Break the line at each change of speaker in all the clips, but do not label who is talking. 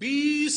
20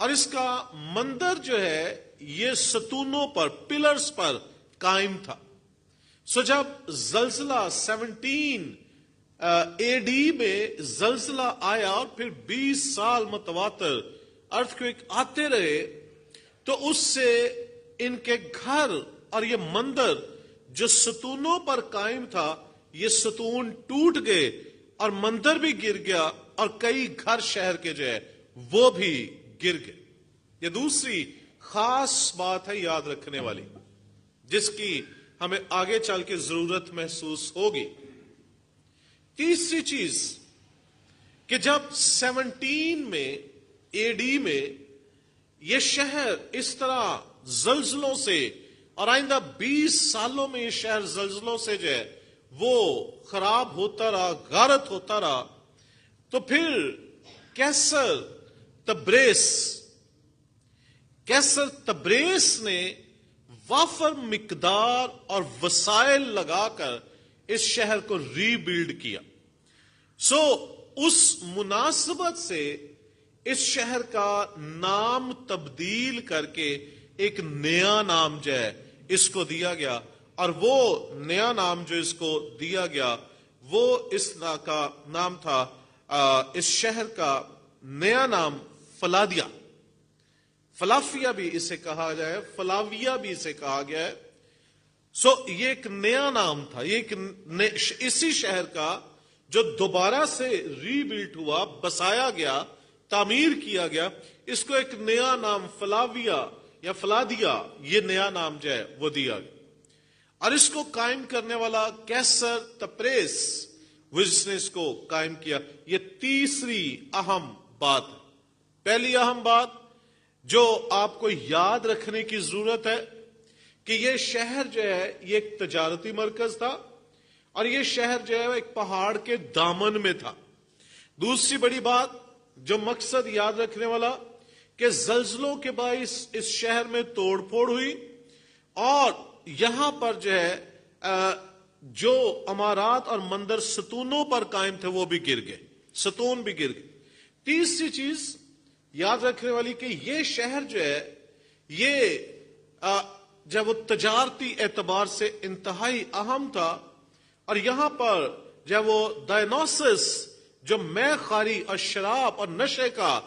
اور اس کا مندر جو ہے یہ ستونوں پر، پلرز پر قائم تھا. سو جب زلزلہ 17 اے ڈی میں زلزلہ آیا اور پھر 20 سال متواتر ارتھکویک آتے رہے، تو اس سے ان کے گھر اور یہ مندر جو ستونوں پر قائم تھا، یہ ستون ٹوٹ گئے اور مندر بھی گر گیا، اور کئی گھر شہر کے جو ہے وہ بھی گر گئے. یہ دوسری خاص بات ہے یاد رکھنے والی، جس کی ہمیں آگے چل کے ضرورت محسوس ہوگی. تیسری چیز کہ جب 17 میں اے ڈی میں یہ شہر اس طرح زلزلوں سے، اور آئندہ 20 سالوں میں یہ شہر زلزلوں سے جو ہے وہ خراب ہوتا رہا، غارت ہوتا رہا، تو پھر کیسر تبریس نے وافر مقدار اور وسائل لگا کر اس شہر کو ری بلڈ کیا. سو اس مناسبت سے اس شہر کا نام تبدیل کر کے ایک نیا نام جو ہے اس کو دیا گیا، اور وہ نیا نام جو اس کو دیا گیا وہ اس کا نام تھا، اس شہر کا نیا نام فلادیا. فلافیا بھی اسے کہا جائے، فلاویا بھی اسے کہا گیا ہے. سو یہ ایک نیا نام تھا، یہ ایک اسی شہر کا جو دوبارہ سے ری بلٹ ہوا، بسایا گیا، تعمیر کیا گیا. اس کو ایک نیا نام فلاویا یا فلادیا، یہ نیا نام جو ہے وہ دیا گیا. اور اس کو قائم کرنے والا کیسر تپریس، جس نے اس کو قائم کیا. یہ تیسری اہم بات ہے. پہلی اہم بات جو آپ کو یاد رکھنے کی ضرورت ہے کہ یہ شہر جو ہے یہ ایک تجارتی مرکز تھا، اور یہ شہر جو ہے ایک پہاڑ کے دامن میں تھا. دوسری بڑی بات جو مقصد یاد رکھنے والا کہ زلزلوں کے باعث اس شہر میں توڑ پھوڑ ہوئی، اور یہاں پر جو ہے جو عمارات اور مندر ستونوں پر قائم تھے وہ بھی گر گئے، ستون بھی گر گئے. تیسری چیز یاد رکھنے والی کہ یہ شہر جو ہے یہ جب وہ تجارتی اعتبار سے انتہائی اہم تھا، اور یہاں پر جب وہ ڈائنوسس جو مے خواری اور شراب اور نشے کا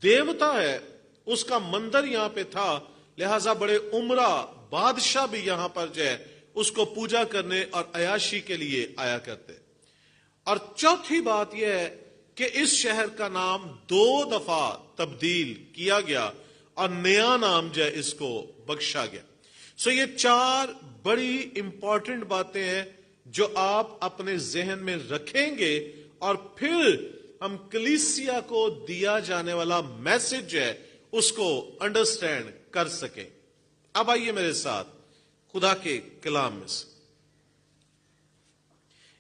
دیوتا ہے، اس کا مندر یہاں پہ تھا، لہذا بڑے عمرہ بادشاہ بھی یہاں پر جو ہے اس کو پوجا کرنے اور عیاشی کے لیے آیا کرتے. اور چوتھی بات یہ ہے کہ اس شہر کا نام 2 دفعہ تبدیل کیا گیا اور نیا نام جو ہے اس کو بخشا گیا. سو یہ 4 بڑی امپورٹنٹ باتیں ہیں جو آپ اپنے ذہن میں رکھیں گے، اور پھر ہم کلیسیا کو دیا جانے والا میسج جو ہے اس کو انڈرسٹینڈ کر سکیں. اب آئیے میرے ساتھ خدا کے کلام میں سے.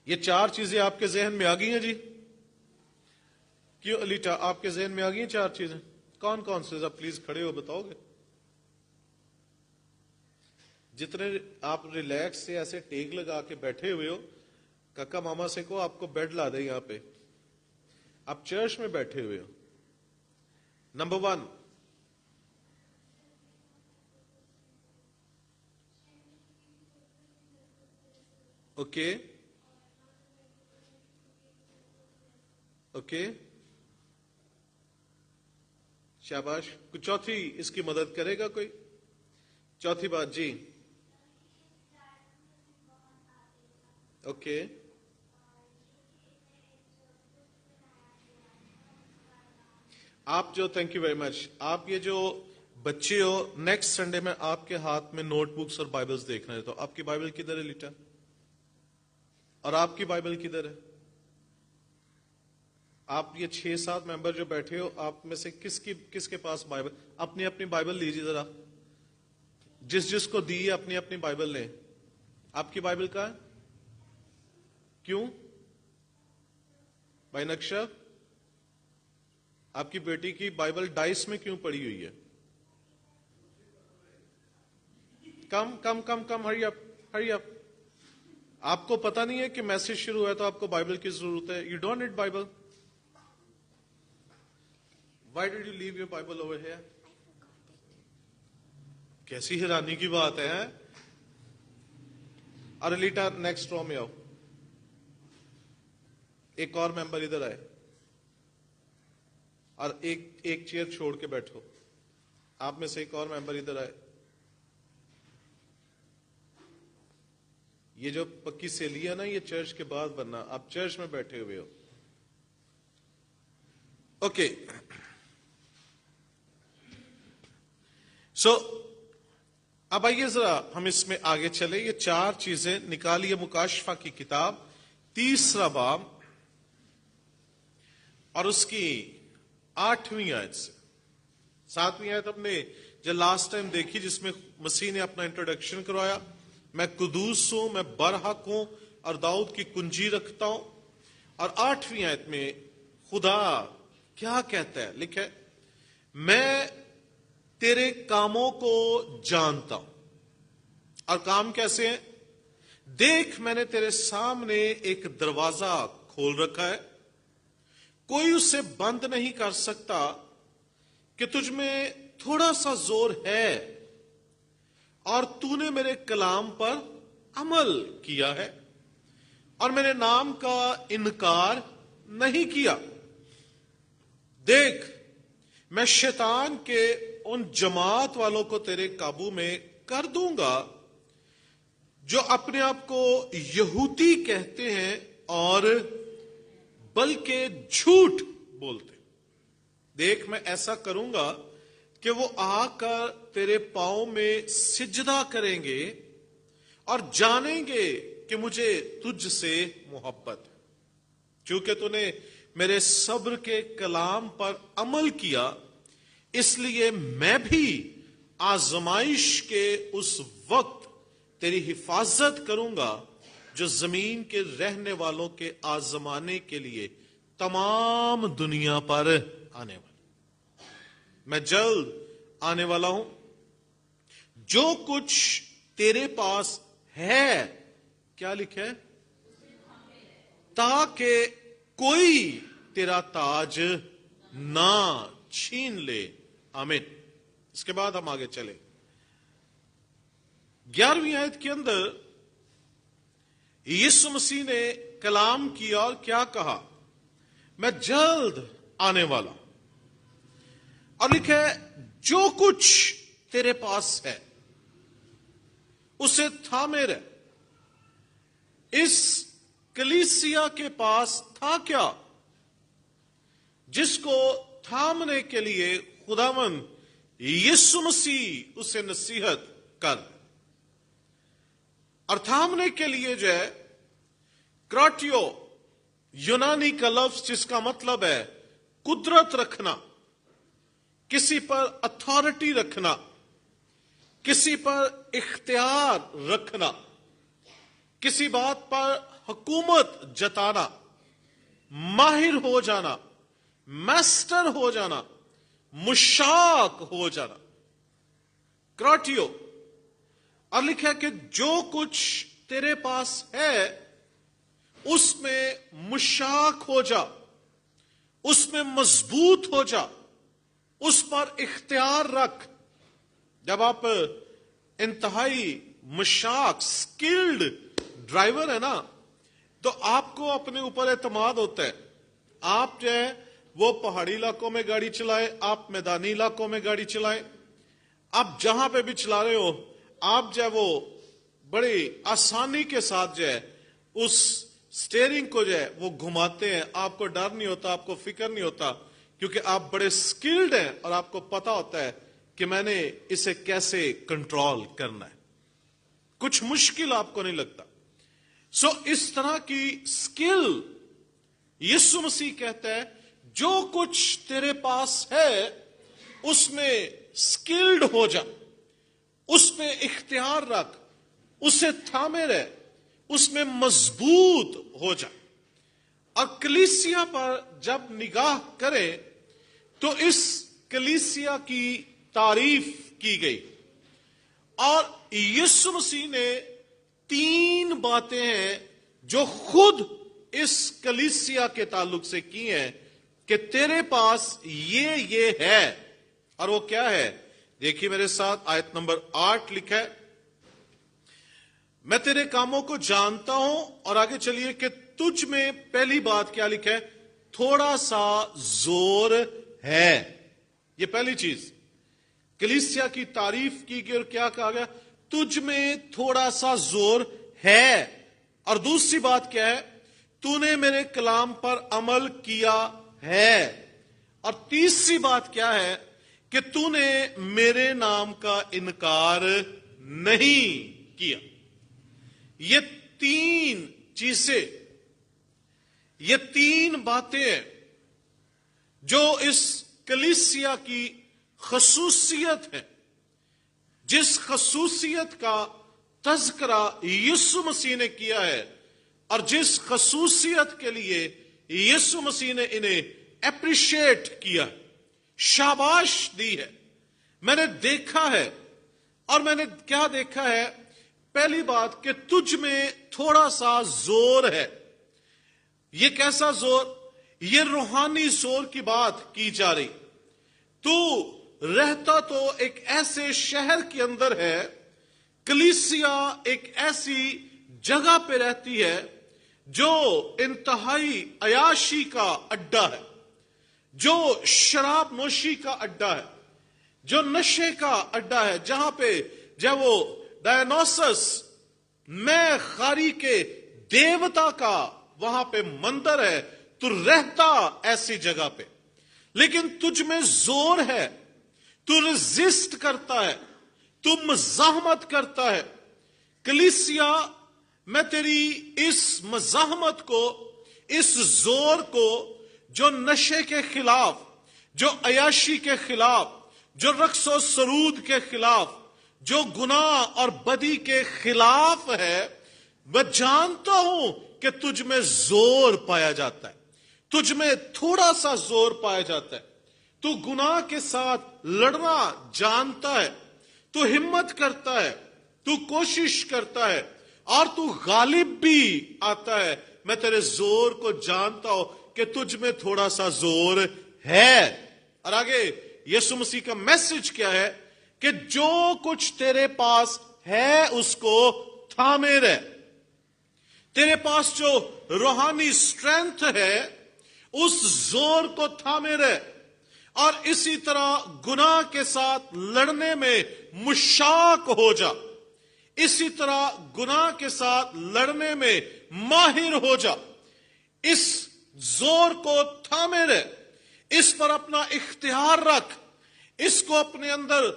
یہ 4 چیزیں آپ کے ذہن میں آ گئی ہیں جی؟ کیوں الیٹا آپ کے ذہن میں آ گئی ہیں 4 چیزیں؟ کون کون سے؟ ذرا پلیز کھڑے ہو بتاؤ گے. جتنے آپ ریلیکس سے ایسے ٹیک لگا کے بیٹھے ہوئے ہو، کاکا ماما سے کو آپ کو بیڈ لا دے یہاں پہ. آپ چرچ میں بیٹھے ہوئے ہو. نمبر 1، اوکے اوکے، شاباش. چوتھی اس کی مدد کرے گا کوئی؟ چوتھی بات جی. اوکے آپ جو تھینک یو ویری مچ. آپ یہ جو بچے ہو، نیکسٹ سنڈے میں آپ کے ہاتھ میں نوٹ بکس اور بائبلز دیکھنا ہے. تو آپ کی بائبل کدھر ہے لیٹا؟ اور آپ کی بائبل کدھر ہے؟ آپ یہ 6-7 ممبر جو بیٹھے ہو، آپ میں سے کس کے پاس بائبل؟ اپنی اپنی بائبل لیجیے ذرا. جس کو دی ہے اپنی اپنی بائبل لیں. آپ کی بائبل کہاں ہے؟ کیوں بھائی نقشہ؟ آپ کی بیٹی کی بائبل ڈائس میں کیوں پڑی ہوئی ہے؟ کم کم کم کم، ہری اپ ہری اپ. آپ کو پتا نہیں ہے کہ میسج شروع ہے تو آپ کو بائبل کی ضرورت ہے. You don't need Bible. Why did you leave your Bible over here? کیسی حیرانی کی بات ہے. ارلیٹا نیکسٹ رو میں آؤ. ایک اور ممبر ادھر آئے اور ایک چیئر چھوڑ کے بیٹھو. آپ میں سے ایک اور ممبر ادھر آئے. یہ جو پکی سیلی ہے نا، یہ چرچ کے بعد بننا. آپ چرچ میں بیٹھے ہوئے ہو. اوکے. سو اب آئیے ذرا ہم اس میں آگے چلے. یہ 4 چیزیں نکالیے مکاشفہ کی کتاب 3 باب اور اس کی 8ویں آیت سے. 7ویں آیت ہم نے جو لاسٹ ٹائم دیکھی، جس میں مسیح نے اپنا انٹروڈکشن کروایا. میں قدوس ہوں، میں برحق ہوں اور داؤد کی کنجی رکھتا ہوں. اور 8ویں آیت میں خدا کیا کہتا ہے؟ لکھے میں تیرے کاموں کو جانتا ہوں. اور کام کیسے ہیں؟ دیکھ میں نے تیرے سامنے ایک دروازہ کھول رکھا ہے، کوئی اسے بند نہیں کر سکتا. کہ تجھ میں تھوڑا سا زور ہے اور تو نے میرے کلام پر عمل کیا ہے اور میرے نام کا انکار نہیں کیا. دیکھ میں شیطان کے ان جماعت والوں کو تیرے قابو میں کر دوں گا جو اپنے آپ کو یہودی کہتے ہیں اور بلکہ جھوٹ بولتے. دیکھ میں ایسا کروں گا کہ وہ آ کر تیرے پاؤں میں سجدہ کریں گے اور جانیں گے کہ مجھے تجھ سے محبت ہے. چونکہ تو نے میرے صبر کے کلام پر عمل کیا، اس لیے میں بھی آزمائش کے اس وقت تیری حفاظت کروں گا جو زمین کے رہنے والوں کے آزمانے کے لیے تمام دنیا پر آنے والا. میں جلد آنے والا ہوں. جو کچھ تیرے پاس ہے، کیا لکھا ہے؟ تاکہ کوئی تیرا تاج نہ چھین لے. آمین. اس کے بعد ہم آگے چلے. 11ویں آیت کے اندر یسوع مسیح نے کلام کیا اور کیا کہا؟ میں جلد آنے والا. اور لکھا ہے جو کچھ تیرے پاس ہے اسے تھامے رہ. اس کلیسیا کے پاس تھا کیا جس کو تھامنے کے لیے خداوند یسوع مسیح اسے نصیحت کر. اور تھامنے کے لیے جو ہے کراتیو یونانی کا لفظ جس کا مطلب ہے قدرت رکھنا، کسی پر اتھارٹی رکھنا، کسی پر اختیار رکھنا، کسی بات پر حکومت جتانا، ماہر ہو جانا، میسٹر ہو جانا، مشاق ہو جانا. کراتیو. اور لکھا کہ جو کچھ تیرے پاس ہے اس میں مشاق ہو جا، اس میں مضبوط ہو جا، اس پر اختیار رکھ. جب آپ انتہائی مشاق سکلڈ ڈرائیور ہے نا، تو آپ کو اپنے اوپر اعتماد ہوتا ہے. آپ جو ہے وہ پہاڑی علاقوں میں گاڑی چلائے، آپ میدانی علاقوں میں گاڑی چلائیں، آپ جہاں پہ بھی چلا رہے ہو، آپ جو ہے وہ بڑی آسانی کے ساتھ جو ہے اس سٹیئرنگ کو جو ہے وہ گھماتے ہیں. آپ کو ڈر نہیں ہوتا، آپ کو فکر نہیں ہوتا، کیونکہ آپ بڑے سکلڈ ہیں اور آپ کو پتا ہوتا ہے کہ میں نے اسے کیسے کنٹرول کرنا ہے. کچھ مشکل آپ کو نہیں لگتا. سو اس طرح کی سکل یسوع مسیح کہتا ہے جو کچھ تیرے پاس ہے اس میں سکلڈ ہو جا، اس پہ اختیار رکھ، اسے تھامے رہ، اس میں مضبوط ہو جا. اور کلیسیا پر جب نگاہ کرے تو اس کلیسیا کی تعریف کی گئی. اور یسوع مسیح نے 3 باتیں ہیں جو خود اس کلیسیا کے تعلق سے کی ہیں کہ تیرے پاس یہ ہے. اور وہ کیا ہے؟ دیکھیے میرے ساتھ آیت نمبر 8 لکھا ہے، میں تیرے کاموں کو جانتا ہوں، اور آگے چلیے کہ تجھ میں پہلی بات کیا لکھا ہے؟ تھوڑا سا زور ہے۔ یہ پہلی چیز کلیسیا کی تعریف کی گئی، اور کیا کہا گیا؟ تجھ میں تھوڑا سا زور ہے۔ اور دوسری بات کیا ہے؟ تو نے میرے کلام پر عمل کیا ہے۔ اور تیسری بات کیا ہے؟ کہ تو نے میرے نام کا انکار نہیں کیا۔ یہ تین چیزیں، یہ تین باتیں جو اس کلیسیا کی خصوصیت ہے، جس خصوصیت کا تذکرہ یسوع مسیح نے کیا ہے، اور جس خصوصیت کے لیے یسوع مسیح نے انہیں اپریشیٹ کیا، شاباش دی ہے۔ میں نے دیکھا ہے، اور میں نے کیا دیکھا ہے؟ پہلی بات کہ تجھ میں تھوڑا سا زور ہے۔ یہ کیسا زور؟ یہ روحانی زور کی بات کی جا رہی۔ تو رہتا تو ایک ایسے شہر کے اندر ہے، کلیسیا ایک ایسی جگہ پہ رہتی ہے جو انتہائی عیاشی کا اڈا ہے، جو شراب نوشی کا اڈا ہے، جو نشے کا اڈا ہے، جہاں پہ جب وہ ڈائنوسس میں خاری کے دیوتا کا وہاں پہ مندر ہے، تو رہتا ایسی جگہ پہ۔ لیکن تجھ میں زور ہے، تو ریزسٹ کرتا ہے، تو مزاحمت کرتا ہے۔ کلیسیا، میں تیری اس مزاحمت کو، اس زور کو، جو نشے کے خلاف، جو عیاشی کے خلاف، جو رقص و سرود کے خلاف، جو گناہ اور بدی کے خلاف ہے، میں جانتا ہوں کہ تجھ میں زور پایا جاتا ہے، تجھ میں تھوڑا سا زور پایا جاتا ہے۔ تو گناہ کے ساتھ لڑنا جانتا ہے، تو ہمت کرتا ہے، تو کوشش کرتا ہے، اور تو غالب بھی آتا ہے۔ میں تیرے زور کو جانتا ہوں کہ تجھ میں تھوڑا سا زور ہے۔ اور آگے یسوع مسیح کا میسج کیا ہے؟ کہ جو کچھ تیرے پاس ہے اس کو تھامے رہ۔ تیرے پاس جو روحانی اسٹرینتھ ہے، اس زور کو تھامے رہ، اور اسی طرح گناہ کے ساتھ لڑنے میں مشتاق ہو جا، اسی طرح گناہ کے ساتھ لڑنے میں ماہر ہو جا۔ اس زور کو تھامے رہ، اس پر اپنا اختیار رکھ، اس کو اپنے اندر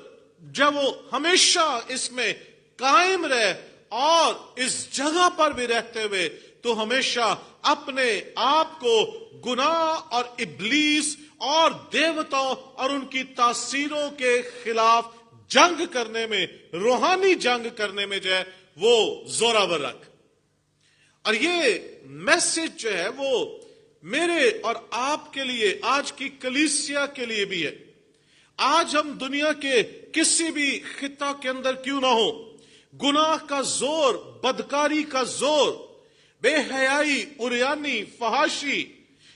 جب وہ ہمیشہ اس میں قائم رہ، اور اس جگہ پر بھی رہتے ہوئے تو ہمیشہ اپنے آپ کو گناہ اور ابلیس اور دیوتاؤں اور ان کی تاثیروں کے خلاف جنگ کرنے میں، روحانی جنگ کرنے میں جو ہے وہ زوراور رکھ۔ اور یہ میسج جو ہے وہ میرے اور آپ کے لیے، آج کی کلیسیا کے لیے بھی ہے۔ آج ہم دنیا کے کسی بھی خطہ کے اندر کیوں نہ ہو، گناہ کا زور، بدکاری کا زور، بے حیائی، عریانی، فحاشی،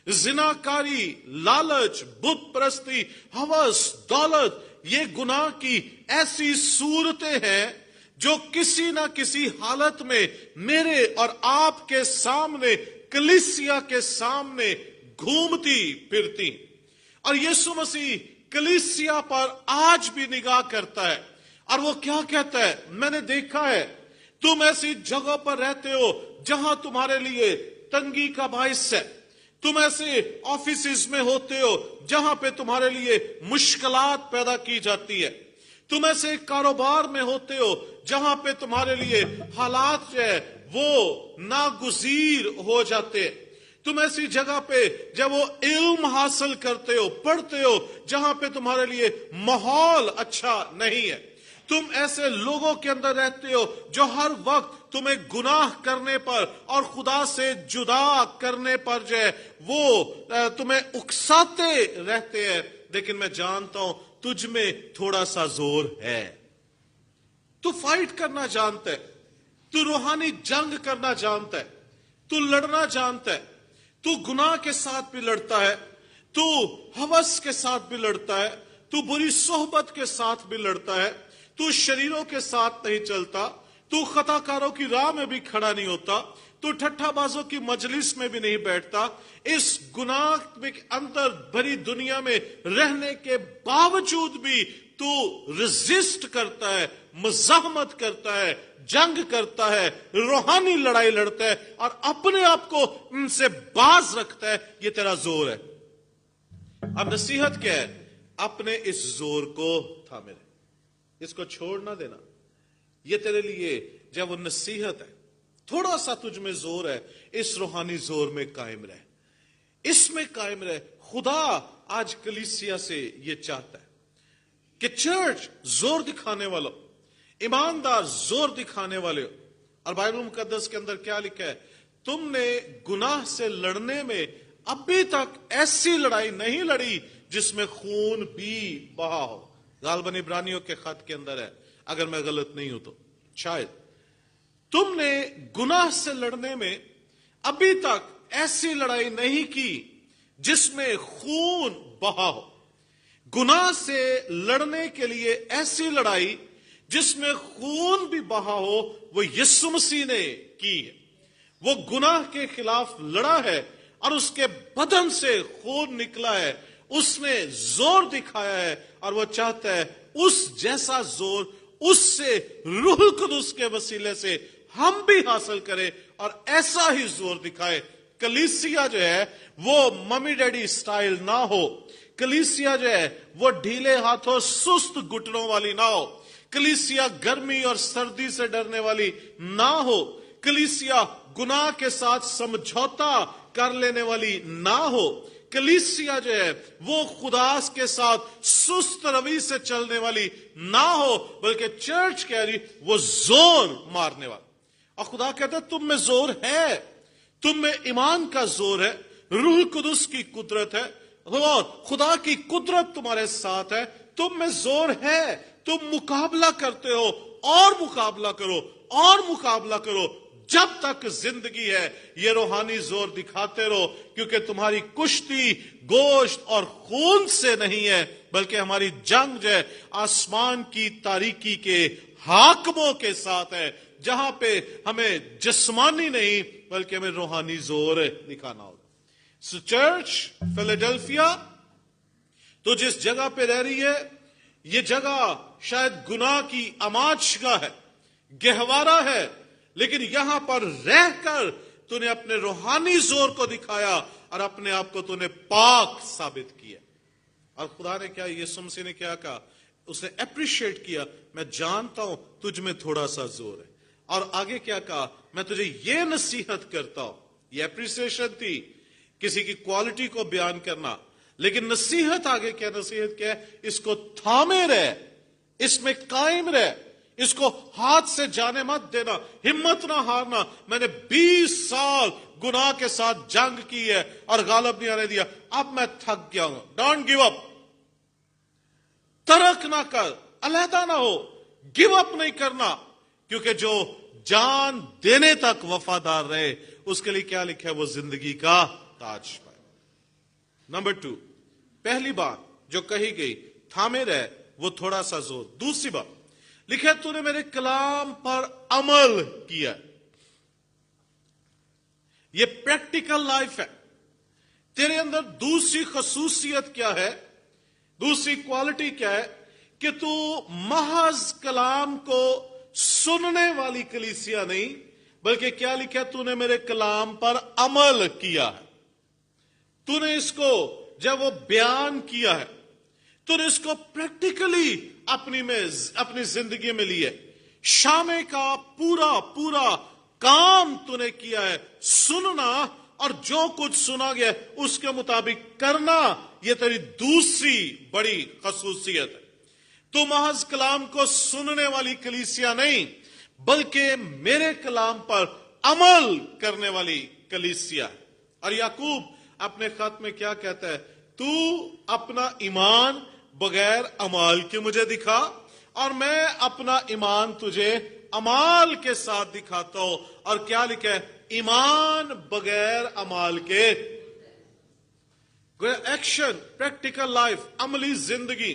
زناکاری، لالچ، بت پرستی، ہوس، دولت، یہ گناہ کی ایسی صورتیں ہیں جو کسی نہ کسی حالت میں میرے اور آپ کے سامنے، کلیسیا کے سامنے گھومتی پھرتی۔ اور یسوع مسیح کلیسیا پر آج بھی نگاہ کرتا ہے، اور وہ کیا کہتا ہے؟ میں نے دیکھا ہے تم ایسی جگہ پر رہتے ہو جہاں تمہارے لیے تنگی کا باعث ہے، تم ایسے آفیسز میں ہوتے ہو جہاں پہ تمہارے لیے مشکلات پیدا کی جاتی ہے، تم ایسے کاروبار میں ہوتے ہو جہاں پہ تمہارے لیے حالات جو ہے وہ ناگزیر ہو جاتے ہیں، تم ایسی جگہ پہ جب وہ علم حاصل کرتے ہو، پڑھتے ہو، جہاں پہ تمہارے لیے ماحول اچھا نہیں ہے، تم ایسے لوگوں کے اندر رہتے ہو جو ہر وقت تمہیں گناہ کرنے پر اور خدا سے جدا کرنے پر جو ہے وہ تمہیں اکساتے رہتے ہیں۔ لیکن میں جانتا ہوں تجھ میں تھوڑا سا زور ہے، تو فائٹ کرنا جانتا ہے، تو روحانی جنگ کرنا جانتا ہے، تو لڑنا جانتا ہے، تو گناہ کے ساتھ بھی لڑتا ہے، تو ہوس کے ساتھ بھی لڑتا ہے، تو بری صحبت کے ساتھ بھی لڑتا ہے, تو شریروں کے ساتھ نہیں چلتا, تو خطا کاروں کی راہ میں بھی کھڑا نہیں ہوتا, تو ٹھٹھا بازوں کی مجلس میں بھی نہیں بیٹھتا. اس گناہ کے اندر بھری دنیا میں رہنے کے باوجود بھی تو ریزسٹ کرتا ہے, مزاحمت کرتا ہے, جنگ کرتا ہے, روحانی لڑائی لڑتا ہے اور اپنے آپ کو ان سے باز رکھتا ہے. یہ تیرا زور ہے. اب نصیحت کیا ہے؟ اپنے اس زور کو تھامے رہے, اس کو چھوڑ نہ دینا. یہ تیرے لیے جب وہ نصیحت ہے, تھوڑا سا تجھ میں زور ہے, اس روحانی زور میں قائم رہ, اس میں قائم رہ. خدا آج کلیسیا سے یہ چاہتا ہے کہ چرچ زور دکھانے والوں, ایماندار زور دکھانے والے. اور بائبل مقدس کے اندر کیا لکھا ہے؟ تم نے گناہ سے لڑنے میں ابھی تک ایسی لڑائی نہیں لڑی جس میں خون بھی بہا ہو. غالباً عبرانیوں کے خط کے اندر ہے, اگر میں غلط نہیں ہوں تو شاید. تم نے گناہ سے لڑنے میں ابھی تک ایسی لڑائی نہیں کی جس میں خون بہا ہو. گناہ سے لڑنے کے لیے ایسی لڑائی جس میں خون بھی بہا ہو وہ یسوع مسیح نے کی ہے. وہ گناہ کے خلاف لڑا ہے اور اس کے بدن سے خون نکلا ہے, اس نے زور دکھایا ہے اور وہ چاہتا ہے اس جیسا زور اس سے روح القدس کے وسیلے سے ہم بھی حاصل کریں اور ایسا ہی زور دکھائے. کلیسیا جو ہے وہ ممی ڈیڈی سٹائل نہ ہو. کلیسیا جو ہے وہ ڈھیلے ہاتھوں سست گھٹنوں والی نہ ہو. کلیسیا گرمی اور سردی سے ڈرنے والی نہ ہو. کلیسیا گناہ کے ساتھ سمجھوتا کر لینے والی نہ ہو. کلیسیا جو ہے وہ خدا کے ساتھ سست روی سے چلنے والی نہ ہو, بلکہ چرچ کہہ رہی وہ زور مارنے والا. اور خدا کہتا ہے تم میں زور ہے, تم میں ایمان کا زور ہے, روح القدس کی قدرت ہے, اور خدا کی قدرت تمہارے ساتھ ہے, تم میں زور ہے. تم مقابلہ کرتے ہو اور مقابلہ کرو اور مقابلہ کرو. جب تک زندگی ہے یہ روحانی زور دکھاتے رہو, کیونکہ تمہاری کشتی گوشت اور خون سے نہیں ہے, بلکہ ہماری جنگ جو ہے آسمان کی تاریکی کے حاکموں کے ساتھ ہے, جہاں پہ ہمیں جسمانی نہیں بلکہ ہمیں روحانی زور دکھانا ہوگا. سو چرچ فیلاڈیلفیا, تو جس جگہ پہ رہ رہی ہے یہ جگہ شاید گناہ کی آماجگاہ ہے, گہوارہ ہے, لیکن یہاں پر رہ کر تو نے اپنے روحانی زور کو دکھایا اور اپنے آپ کو تو نے پاک ثابت کیا. اور خدا نے کیا, یسوع مسیح نے کیا کہا, اس نے اپریشیٹ کیا, میں جانتا ہوں تجھ میں تھوڑا سا زور ہے. اور آگے کیا کہا, میں تجھے یہ نصیحت کرتا ہوں. یہ اپریسیشن تھی, کسی کی کوالٹی کو بیان کرنا, لیکن نصیحت آگے کیا, نصیحت کیا ہے, اس کو تھامے رہ, اس میں قائم رہ, اس کو ہاتھ سے جانے مت دینا, ہمت نہ ہارنا. میں نے 20 سال گناہ کے ساتھ جنگ کی ہے اور غالب نہیں آنے دیا, اب میں تھک گیا ہوں. ڈونٹ گیو اپ, ترک نہ کر, علیحدہ نہ ہو, گیو اپ نہیں کرنا, کیونکہ جو جان دینے تک وفادار رہے اس کے لیے کیا لکھا ہے, وہ زندگی کا تاج پائے. نمبر 2, پہلی بات جو کہی گئی تھامے رہ, وہ تھوڑا سا زور. دوسری بات لکھا ہے تو نے میرے کلام پر عمل کیا. یہ پریکٹیکل لائف ہے. تیرے اندر دوسری خصوصیت کیا ہے, دوسری کوالٹی کیا ہے, کہ تو محض کلام کو سننے والی کلیسیا نہیں, بلکہ کیا لکھا ہے, تو نے میرے کلام پر عمل کیا ہے. تو نے اس کو جب وہ بیان کیا ہے تو نے اس کو پریکٹیکلی اپنی زندگی میں لی ہے. شامے کا پورا کام تو نے کیا ہے, سننا اور جو کچھ سنا گیا اس کے مطابق کرنا. یہ تیری دوسری بڑی خصوصیت ہے. تو محض کلام کو سننے والی کلیسیا نہیں, بلکہ میرے کلام پر عمل کرنے والی کلیسیا ہے. اور یعقوب اپنے خط میں کیا کہتا ہے, تو اپنا ایمان بغیر امال کے مجھے دکھا اور میں اپنا ایمان تجھے امال کے ساتھ دکھاتا ہوں. اور کیا لکھا ہے, ایمان بغیر امال کے. ایکشن, پریکٹیکل لائف, عملی زندگی,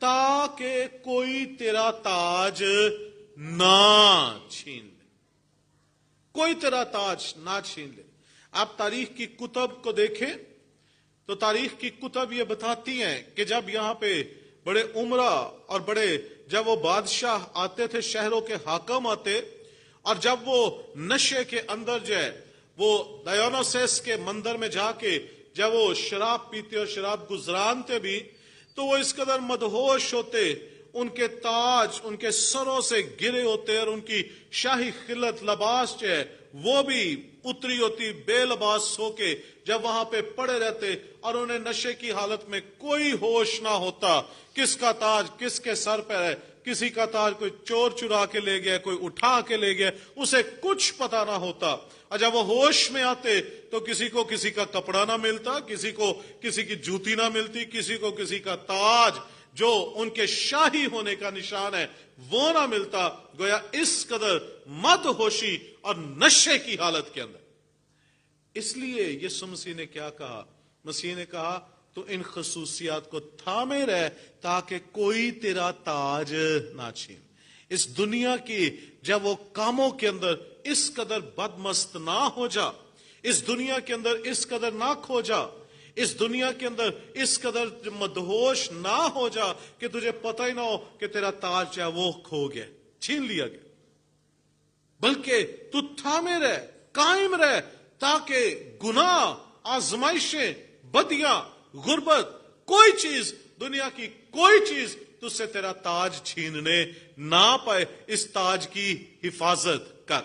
تاکہ کوئی تیرا تاج نہ چھین لے، کوئی تیرا تاج نہ چھین لے۔ آپ تاریخ کی کتب کو دیکھیں تو تاریخ کی کتب یہ بتاتی ہیں کہ جب یہاں پہ بڑے عمرہ اور بڑے جب وہ بادشاہ آتے تھے، شہروں کے حاکم آتے، اور جب وہ نشے کے اندر جو ہے وہ ڈایونوسس کے مندر میں جا کے جب وہ شراب پیتے اور شراب گزرانتے بھی، تو وہ اس قدر مدہوش ہوتے، ان کے تاج ان کے سروں سے گرے ہوتے، اور ان کی شاہی خلت لباس جو ہے وہ بھی اتری ہوتی، بے لباس ہو کے جب وہاں پہ پڑے رہتے، اور انہیں نشے کی حالت میں کوئی ہوش نہ ہوتا کس کا تاج کس کے سر پہ ہے۔ کسی کا تاج کوئی چور چرا کے لے گیا، کوئی اٹھا کے لے گیا، اسے کچھ پتا نہ ہوتا۔ اور جب وہ ہوش میں آتے تو کسی کو کسی کا کپڑا نہ ملتا، کسی کو کسی کی جوتی نہ ملتی، کسی کو کسی کا تاج جو ان کے شاہی ہونے کا نشان ہے وہ نہ ملتا۔ گویا اس قدر مد ہوشی اور نشے کی حالت کے اندر۔ اس لیے یسوع مسیح نے کیا کہا؟ مسیح نے کہا تو ان خصوصیات کو تھامے رہ تاکہ کوئی تیرا تاج نہ چھین۔ اس دنیا کی جب وہ کاموں کے اندر اس قدر بدمست نہ ہو جا، اس دنیا کے اندر اس قدر نہ کھو جا، اس دنیا کے اندر اس قدر مدہوش نہ ہو جا کہ تجھے پتہ ہی نہ ہو کہ تیرا تاج جو ہے وہ کھو گیا، چھین لیا گیا، بلکہ تو تھامے رہ، قائم رہ، تاکہ گناہ، آزمائشیں، بدیاں، غربت، کوئی چیز، دنیا کی کوئی چیز تجھ سے تیرا تاج چھیننے نہ پائے۔ اس تاج کی حفاظت کر۔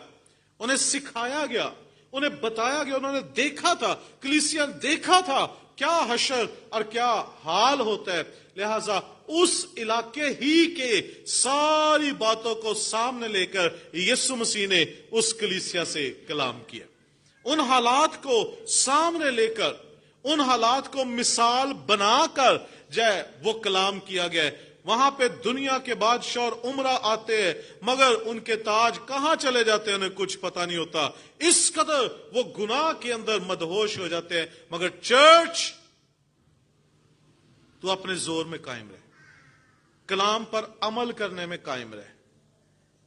انہیں سکھایا گیا، انہیں بتایا گیا، انہوں نے دیکھا تھا، کلیسیا دیکھا تھا کیا حشر اور کیا حال ہوتا ہے، لہذا اس علاقے ہی کے ساری باتوں کو سامنے لے کر یسوع مسیح نے اس کلیسیا سے کلام کیا۔ ان حالات کو سامنے لے کر، ان حالات کو مثال بنا کر جائے وہ کلام کیا گیا ہے۔ وہاں پہ دنیا کے بادشاہ اور عمرہ آتے ہیں، مگر ان کے تاج کہاں چلے جاتے ہیں انہیں کچھ پتا نہیں ہوتا، اس قدر وہ گناہ کے اندر مدہوش ہو جاتے ہیں۔ مگر چرچ، تو اپنے زور میں قائم رہے، کلام پر عمل کرنے میں قائم رہے،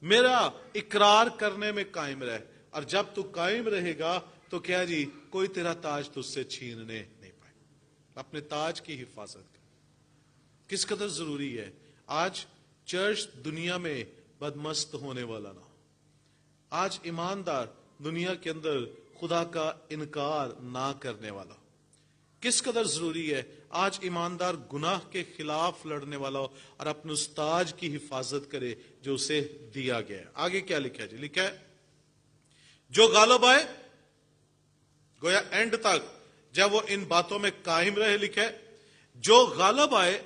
میرا اقرار کرنے میں قائم رہے، اور جب تو قائم رہے گا تو کیا جی کوئی تیرا تاج تجھ سے چھیننے نہیں پائے۔ اپنے تاج کی حفاظت کر۔ کس قدر ضروری ہے آج چرچ دنیا میں بدمست ہونے والا نہ ہو، آج ایماندار دنیا کے اندر خدا کا انکار نہ کرنے والا ہو۔ کس قدر ضروری ہے آج ایماندار گناہ کے خلاف لڑنے والا ہو اور اپنے اس تاج کی حفاظت کرے جو اسے دیا گیا ہے۔ آگے کیا لکھا ہے جی؟ لکھا ہے جو غالب آئے، گویا اینڈ تک جب وہ ان باتوں میں قائم رہے، لکھا ہے جو غالب آئے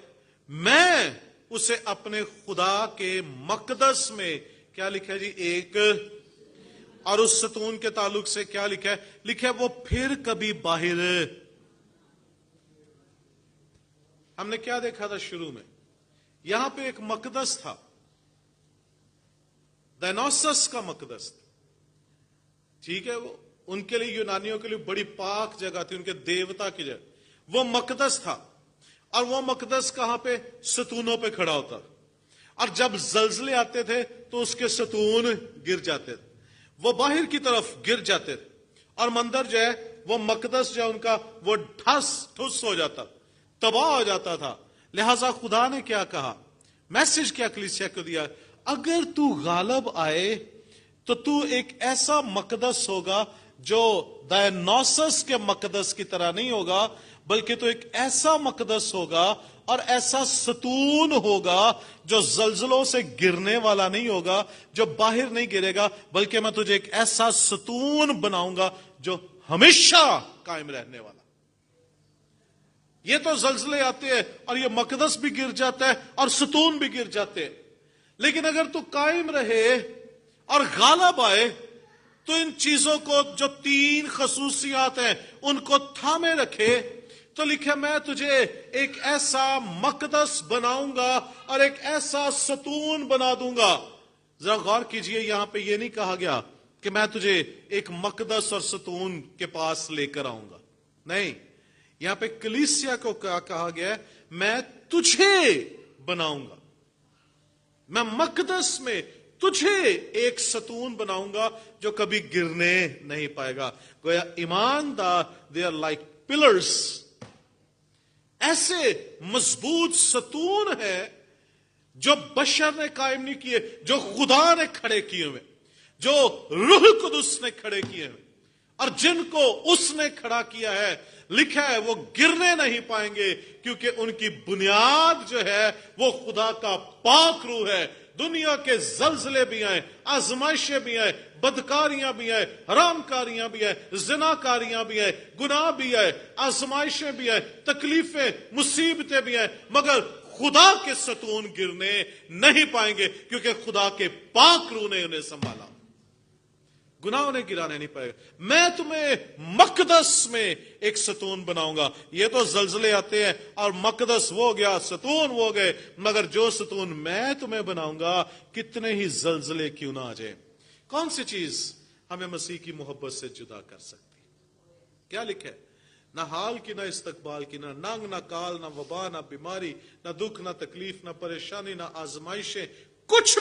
میں اسے اپنے خدا کے مقدس میں، کیا لکھا ہے جی؟ ایک، اور اس ستون کے تعلق سے کیا لکھا ہے؟ لکھا ہے وہ پھر کبھی باہر۔ ہم نے کیا دیکھا تھا شروع میں؟ یہاں پہ ایک مقدس تھا، ڈائونوسس کا مقدس تھا، ٹھیک ہے؟ وہ ان کے لیے، یونانیوں کے لیے بڑی پاک جگہ تھی، ان کے دیوتا کی جگہ، وہ مقدس تھا۔ اور وہ مقدس کہاں پہ؟ ستونوں پہ کھڑا ہوتا، اور جب زلزلے آتے تھے تو اس کے ستون گر جاتے تھے، وہ باہر کی طرف گر جاتے تھے، اور مندر جو ہے وہ مقدس جو ہے ان کا وہ ٹھس ہو جاتا، تباہ ہو جاتا تھا۔ لہذا خدا نے کیا کہا؟ میسج کیا کلیسیا کو دیا؟ اگر تو غالب آئے تو تو ایک ایسا مقدس ہوگا جو ڈائونوسس کے مقدس کی طرح نہیں ہوگا، بلکہ تو ایک ایسا مقدس ہوگا اور ایسا ستون ہوگا جو زلزلوں سے گرنے والا نہیں ہوگا، جو باہر نہیں گرے گا، بلکہ میں تجھے ایک ایسا ستون بناؤں گا جو ہمیشہ قائم رہنے والا۔ یہ تو زلزلے آتے ہیں اور یہ مقدس بھی گر جاتا ہے اور ستون بھی گر جاتے ہیں، لیکن اگر تو قائم رہے اور غالب آئے تو ان چیزوں کو، جو تین خصوصیات ہیں، ان کو تھامے رکھے، تو لکھے میں تجھے ایک ایسا مقدس بناؤں گا اور ایک ایسا ستون بنا دوں گا۔ ذرا غور کیجئے، یہاں پہ یہ نہیں کہا گیا کہ میں تجھے ایک مقدس اور ستون کے پاس لے کر آؤں گا، نہیں، یہاں پہ کلیسیا کو کیا کہا گیا ہے؟ میں تجھے بناؤں گا، میں مقدس میں تجھے ایک ستون بناؤں گا جو کبھی گرنے نہیں پائے گا. گویا ایماندار دے آر لائک پلرز، ایسے مضبوط ستون ہے جو بشر نے قائم نہیں کیے، جو خدا نے کھڑے کیے ہوئے، جو روح القدس نے کھڑے کیے ہوئے، اور جن کو اس نے کھڑا کیا ہے. لکھا ہے وہ گرنے نہیں پائیں گے کیونکہ ان کی بنیاد جو ہے وہ خدا کا پاک روح ہے. دنیا کے زلزلے بھی آئیں، آزمائشیں بھی آئیں، بدکاریاں بھی آئیں، حرام کاریاں بھی آئیں، زناکاریاں بھی آئیں، گناہ بھی آئیں، آزمائشیں بھی آئیں، تکلیفیں مصیبتیں بھی آئیں، مگر خدا کے ستون گرنے نہیں پائیں گے کیونکہ خدا کے پاک روح نے انہیں سنبھالا. گناہ انہیں گرانے نہیں پائے گا. میں تمہیں مقدس میں ایک ستون بناؤں گا. یہ تو زلزلے آتے ہیں اور مقدس وہ گیا، ستون وہ گئے، مگر جو ستون میں تمہیں بناؤں گا کتنے ہی زلزلے کیوں نہ آ جائے. کون سی چیز ہمیں مسیح کی محبت سے جدا کر سکتی؟ کیا لکھا ہے؟ نہ حال کی، نہ استقبال کی، نہ ننگ، نہ کال، نہ وبا، نہ بیماری، نہ دکھ، نہ تکلیف، نہ پریشانی، نہ آزمائشیں، کچھ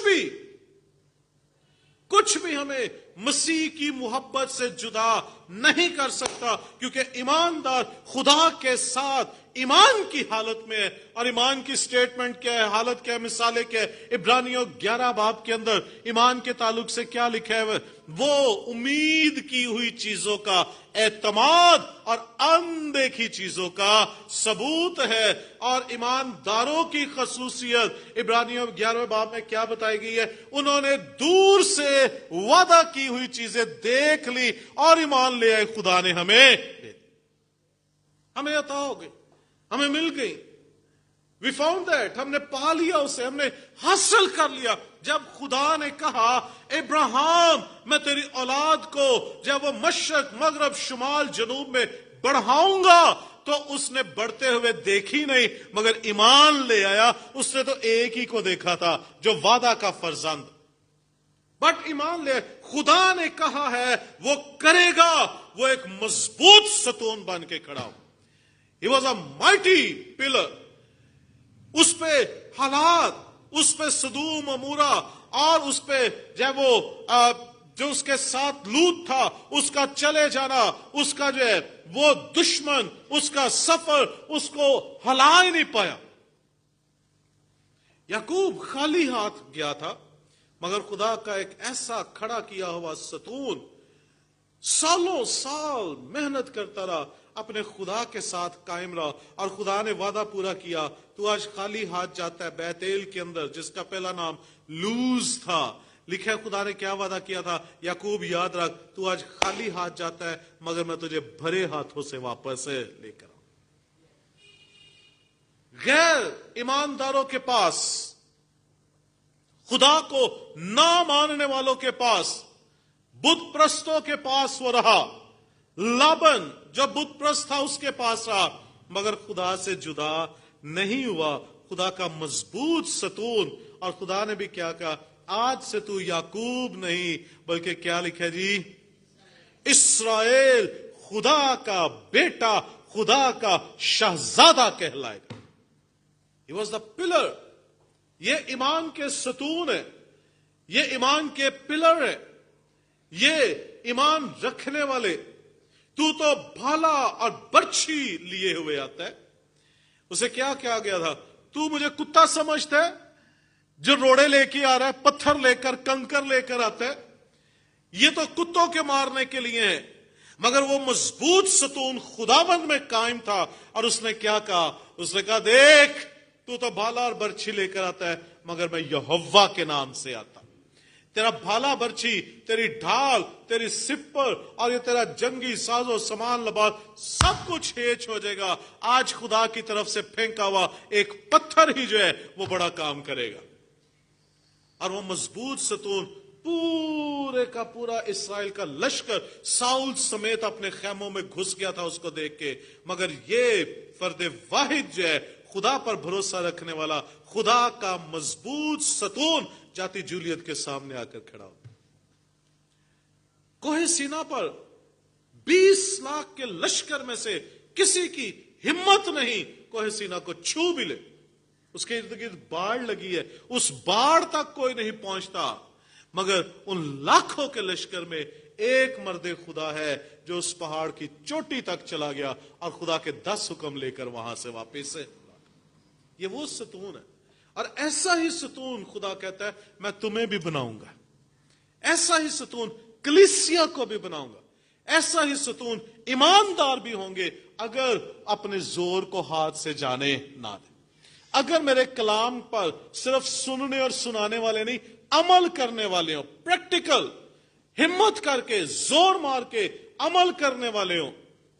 بھی ہمیں مسیح کی محبت سے جدا نہیں کر سکتا، کیونکہ ایماندار خدا کے ساتھ ایمان کی حالت میں ہے. اور ایمان کی سٹیٹمنٹ کیا ہے، حالت کیا ہے، مثالیں کیا ہے؟ عبرانیوں 11 باب کے اندر ایمان کے تعلق سے کیا لکھا ہے؟ وہ امید کی ہوئی چیزوں کا اعتماد اور اندیکھی چیزوں کا ثبوت ہے. اور ایمانداروں کی خصوصیت عبرانیوں 11 باب میں کیا بتائی گئی ہے؟ انہوں نے دور سے وعدہ کی ہوئی چیزیں دیکھ لی اور ایمان لے آئے. خدا نے ہمیں عطا ہو گئی، ہمیں مل گئی. We found that، ہم نے پا لیا اسے، ہم نے حاصل کر لیا. جب خدا نے کہا ابراہیم میں تیری اولاد کو جب وہ مشرق مغرب شمال جنوب میں بڑھاؤں گا، تو اس نے بڑھتے ہوئے دیکھی نہیں مگر ایمان لے آیا. اس نے تو ایک ہی کو دیکھا تھا جو وعدہ کا فرزند، بٹ ایمان لے. خدا نے کہا ہے وہ کرے گا، وہ ایک مضبوط ستون بن کے کھڑا ہو. He was a mighty pillar. اس پہ حالات، اس پہ سدوم عمورہ، اور اس پہ جب وہ جو اس کے ساتھ لوط تھا اس کا چلے جانا، اس کا جو ہے وہ دشمن، اس کا سفر اس کو ہلا ہی نہیں پایا. یعقوب خالی ہاتھ گیا تھا، مگر خدا کا ایک ایسا کھڑا کیا ہوا ستون سالوں سال محنت کرتا رہا، اپنے خدا کے ساتھ قائم رہا، اور خدا نے وعدہ پورا کیا. تو آج خالی ہاتھ جاتا ہے بیتیل کے اندر، جس کا پہلا نام لوز تھا. لکھا ہے خدا نے کیا وعدہ کیا تھا؟ یعقوب یاد رکھ، تو آج خالی ہاتھ جاتا ہے مگر میں تجھے بھرے ہاتھوں سے واپس لے کر آؤں. غیر ایمانداروں کے پاس، خدا کو نہ ماننے والوں کے پاس، بت پرستوں کے پاس وہ رہا. لابن جو بت پرست تھا اس کے پاس رہا، مگر خدا سے جدا نہیں ہوا. خدا کا مضبوط ستون. اور خدا نے بھی کیا کہا؟ آج سے تو یعقوب نہیں بلکہ کیا لکھا جی؟ اسرائیل، خدا کا بیٹا، خدا کا شہزادہ کہلائے گا. He was the pillar. یہ ایمان کے ستون ہے، یہ ایمان کے پلر ہے، یہ ایمان رکھنے والے. تو بھالا اور برچھی لیے ہوئے آتا ہے. اسے کیا کہا گیا تھا؟ تو مجھے کتا سمجھتا ہے جو روڑے لے کے آ رہا ہے، پتھر لے کر، کنکر لے کر آتا ہے؟ یہ تو کتوں کے مارنے کے لیے ہیں. مگر وہ مضبوط ستون خداوند میں قائم تھا، اور اس نے کیا کہا؟ اس نے کہا دیکھ تو بھالا اور برچھی لے کر آتا ہے، مگر میں یہوہ کے نام سے آتا. تیرا بھالا برچھی، تیری ڈھال، تیری سپر اور یہ تیرا جنگی ساز و سامان لباس سب کچھ ہیچ ہو جائے گا. آج خدا کی طرف سے پھینکا ہوا ایک پتھر ہی جو ہے وہ بڑا کام کرے گا. اور وہ مضبوط ستون پورے کا پورا اسرائیل کا لشکر ساؤل سمیت اپنے خیموں میں گھس گیا تھا اس کو دیکھ کے. مگر یہ فرد واحد جو ہے خدا پر بھروسہ رکھنے والا، خدا کا مضبوط ستون، جاتی جولیت کے سامنے آ کر کھڑا ہو. کوہ سینا پر 20 لاکھ کے لشکر میں سے کسی کی ہمت نہیں کوہ سینا کو چھو بھی لے. اس کے ارد گرد باڑ لگی ہے، اس باڑ تک کوئی نہیں پہنچتا، مگر ان لاکھوں کے لشکر میں ایک مرد خدا ہے جو اس پہاڑ کی چوٹی تک چلا گیا اور خدا کے 10 حکم لے کر وہاں سے واپس ہے۔ یہ وہ ستون ہے، اور ایسا ہی ستون خدا کہتا ہے میں تمہیں بھی بناؤں گا، ایسا ہی ستون کلیسیا کو بھی بناؤں گا، ایسا ہی ستون ایماندار بھی ہوں گے اگر اپنے زور کو ہاتھ سے جانے نہ دیں، اگر میرے کلام پر صرف سننے اور سنانے والے نہیں، عمل کرنے والے ہوں، پریکٹیکل، ہمت کر کے زور مار کے عمل کرنے والے ہوں،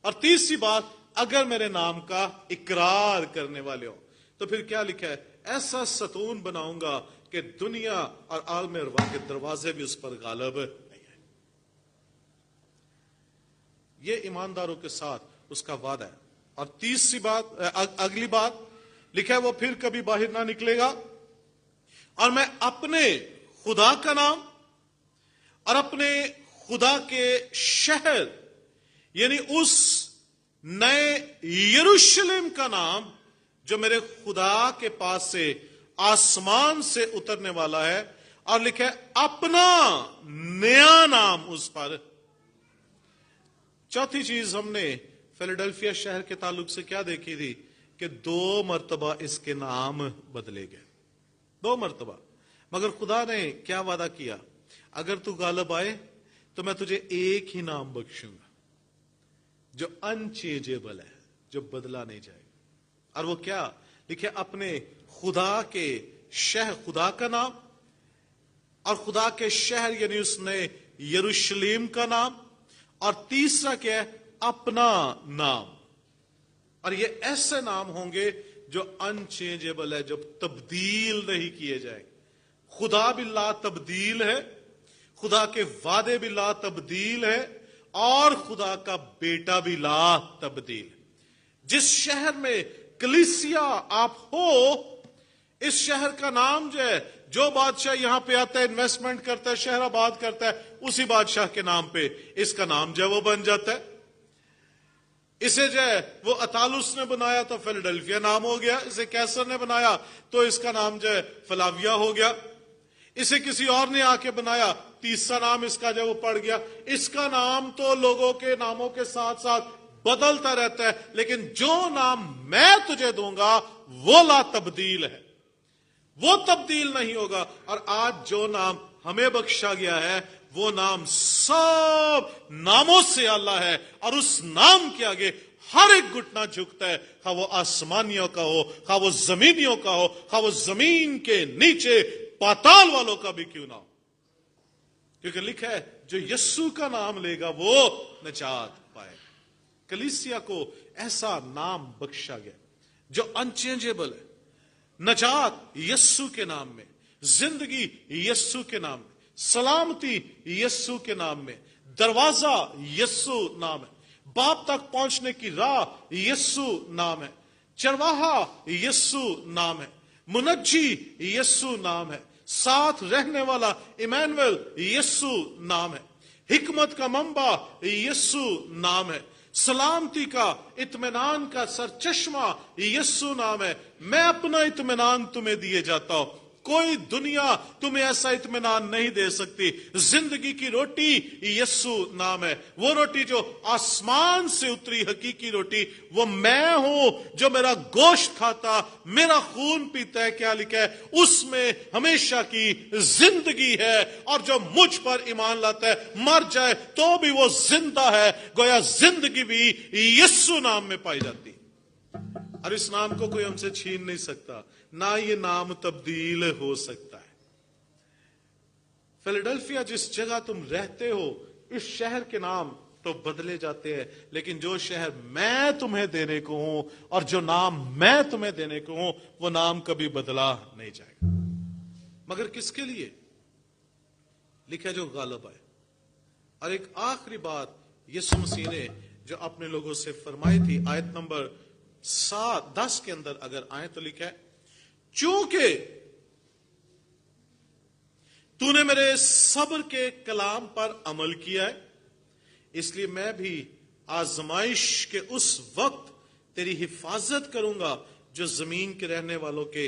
اور تیسری بات اگر میرے نام کا اقرار کرنے والے ہوں۔ تو پھر کیا لکھا ہے؟ ایسا ستون بناؤں گا کہ دنیا اور عالم ارواح کے دروازے بھی اس پر غالب نہیں ہے۔ یہ ایمانداروں کے ساتھ اس کا وعدہ ہے۔ اور تیسری بات، اگلی بات لکھا ہے وہ پھر کبھی باہر نہ نکلے گا، اور میں اپنے خدا کا نام اور اپنے خدا کے شہر یعنی اس نئے یروشلم کا نام جو میرے خدا کے پاس سے آسمان سے اترنے والا ہے، اور لکھا ہے اپنا نیا نام اس پر۔ چوتھی چیز ہم نے فیلاڈیلفیا شہر کے تعلق سے کیا دیکھی تھی کہ 2 مرتبہ اس کے نام بدلے گئے، 2 مرتبہ، مگر خدا نے کیا وعدہ کیا؟ اگر تو غالب آئے تو میں تجھے ایک ہی نام بخشوں گا جو انچینجیبل ہے، جو بدلا نہیں جائے گا۔ اور وہ کیا لکھے؟ اپنے خدا کے شہر، خدا کا نام، اور خدا کے شہر یعنی اس نے یروشلم کا نام، اور تیسرا کیا ہے؟ اپنا نام۔ اور یہ ایسے نام ہوں گے جو انچینجیبل ہے، جو تبدیل نہیں کیے جائیں۔ خدا بھی لا تبدیل ہے، خدا کے وعدے بھی لا تبدیل ہے، اور خدا کا بیٹا بھی لا تبدیل ہے۔ جس شہر میں کلیسیا آپ ہو، اس شہر کا نام جو ہے، جو بادشاہ یہاں پہ آتا ہے، انویسٹمنٹ کرتا ہے، شہر آباد کرتا ہے، اسی بادشاہ کے نام پہ اس کا نام جو ہے وہ بن جاتا ہے۔ اسے جو ہے وہ اطالس نے بنایا تو فیلاڈیلفیا نام ہو گیا، اسے کیسر نے بنایا تو اس کا نام جو ہے فلاویا ہو گیا، اسے کسی اور نے آ کے بنایا، تیسرا نام اس کا جو وہ پڑ گیا۔ اس کا نام تو لوگوں کے ناموں کے ساتھ ساتھ بدلتا رہتا ہے، لیکن جو نام میں تجھے دوں گا وہ لا تبدیل ہے، وہ تبدیل نہیں ہوگا۔ اور آج جو نام ہمیں بخشا گیا ہے وہ نام سب ناموں سے اعلیٰ ہے، اور اس نام کے آگے ہر ایک گھٹنا جھکتا ہے، خواہ وہ آسمانیوں کا ہو، خواہ وہ زمینیوں کا ہو، خواہ وہ زمین کے نیچے پاتال والوں کا بھی کیوں نہ ہو، کیونکہ لکھا ہے جو یسوع کا نام لے گا وہ نجات پائے۔ کلیسیا کو ایسا نام بخشا گیا جو انچینجیبل ہے، نجات یسوع کے نام میں، زندگی یسوع کے نام میں، سلامتی یسوع کے نام میں، دروازہ یسوع نام ہے، باپ تک پہنچنے کی راہ یسوع نام ہے، چرواہا یسوع نام ہے، منجی یسوع نام ہے، ساتھ رہنے والا ایمانویل یسوع نام ہے، حکمت کا منبع یسوع نام ہے، سلامتی کا، اطمینان کا سرچشمہ یسوع نام ہے۔ میں اپنا اطمینان تمہیں دیے جاتا ہوں، کوئی دنیا تمہیں ایسا اطمینان نہیں دے سکتی۔ زندگی کی روٹی یسوع نام ہے، وہ روٹی جو آسمان سے اتری حقیقی روٹی، وہ میں ہوں جو میرا گوشت کھاتا، میرا خون پیتا ہے، کیا لکھا ہے؟ اس میں ہمیشہ کی زندگی ہے، اور جو مجھ پر ایمان لاتا ہے مر جائے تو بھی وہ زندہ ہے۔ گویا زندگی بھی یسوع نام میں پائی جاتی، اور اس نام کو کوئی ہم سے چھین نہیں سکتا، نہ یہ نام تبدیل ہو سکتا ہے۔ فیلاڈیلفیا جس جگہ تم رہتے ہو، اس شہر کے نام تو بدلے جاتے ہیں، لیکن جو شہر میں تمہیں دینے کو ہوں اور جو نام میں تمہیں دینے کو ہوں وہ نام کبھی بدلا نہیں جائے گا، مگر کس کے لیے؟ لکھا جو غالب آئے۔ اور ایک آخری بات یسوع مسیح نے جو اپنے لوگوں سے فرمائی تھی، آیت نمبر 10 کے اندر اگر آئیں تو لکھا ہے چونکہ تو نے میرے صبر کے کلام پر عمل کیا ہے، اس لیے میں بھی آزمائش کے اس وقت تیری حفاظت کروں گا جو زمین کے رہنے والوں کے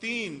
3,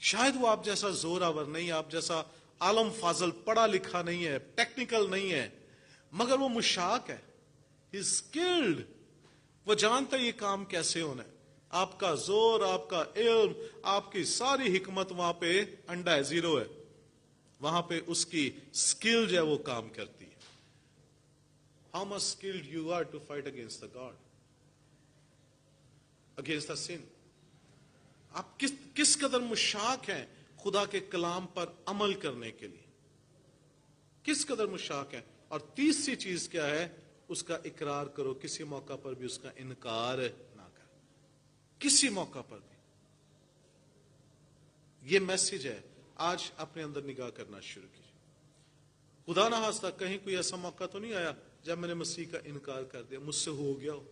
شاید وہ آپ جیسا زوراور نہیں، آپ جیسا عالم فاضل پڑھا لکھا نہیں ہے، ٹیکنیکل نہیں ہے، مگر وہ مشاق ہے، ہی اسکلڈ، وہ جانتا ہے یہ کام کیسے ہونا ہے. آپ کا زور، آپ کا علم، آپ کی ساری حکمت وہاں پہ انڈا ہے، زیرو ہے. وہاں پہ اس کی اسکل جو ہے وہ کام کرتی ہے. How much skilled you are to fight against the God, against the sun. آپ کس قدر مشاق ہیں خدا کے کلام پر عمل کرنے کے لیے، کس قدر مشاق ہیں. اور تیسری چیز کیا ہے؟ اس کا اقرار کرو، کسی موقع پر بھی اس کا انکار نہ کرو، کسی موقع پر بھی. یہ میسج ہے. آج اپنے اندر نگاہ کرنا شروع کیجیے. خدا نہ خواستہ کہیں کوئی ایسا موقع تو نہیں آیا جب میں نے مسیح کا انکار کر دیا، مجھ سے ہو گیا ہو.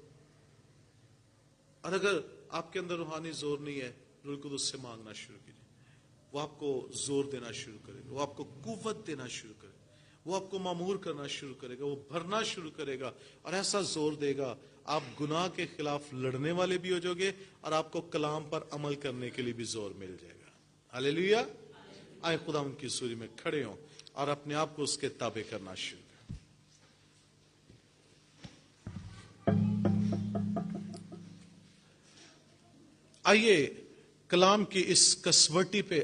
اور اگر آپ کے اندر روحانی زور نہیں ہے، روح القدس سے مانگنا شروع کیجیے. وہ آپ کو زور دینا شروع کرے گا، وہ آپ کو قوت دینا شروع کرے گا، وہ آپ کو معمور کرنا شروع کرے گا، وہ بھرنا شروع کرے گا اور ایسا زور دے گا آپ گناہ کے خلاف لڑنے والے بھی ہو جاؤ گے اور آپ کو کلام پر عمل کرنے کے لیے بھی زور مل جائے گا. ہاللیلویا. آئے خدا ان کی سوری میں کھڑے ہوں اور اپنے آپ کو اس کے تابع کرنا شروع کریں. آئیے کلام کی اس کسوٹی پہ